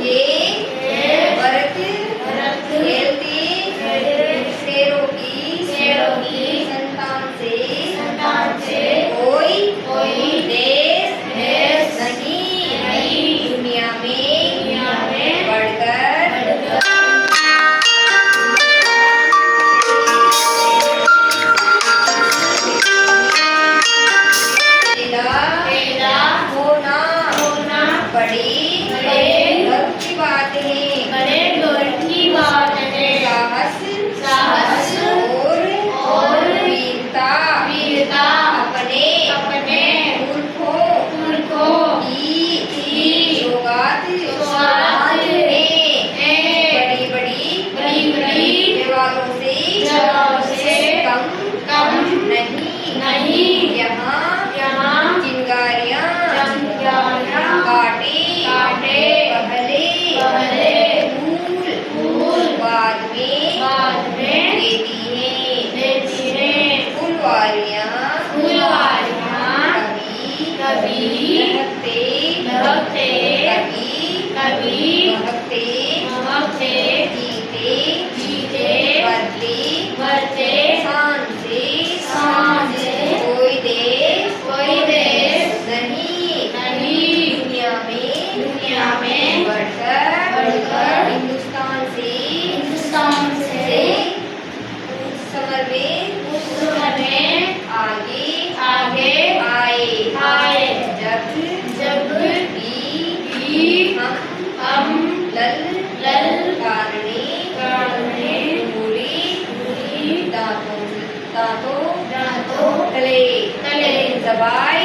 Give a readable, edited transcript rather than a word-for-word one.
ये भरत खेलते शेरों की संतान से कोई देश नहीं दुनिया में बढ़कर पैदा होना बड़ी गर्व की बात है। साहस और वीरता अपने पुरखों की सौगात है। बड़ी दीवारों से कम नहीं यहाँ चिंगारियाँ काटे पहले फूल बाद में देती हैं फुलवारियाँ कभी महकते जीते बदले शान से कोई देश नहीं दुनिया में बढ़कर हिंदुस्तान से समर में आगे आए जब भी हम ललकारने पूरी दांतों तले दबाए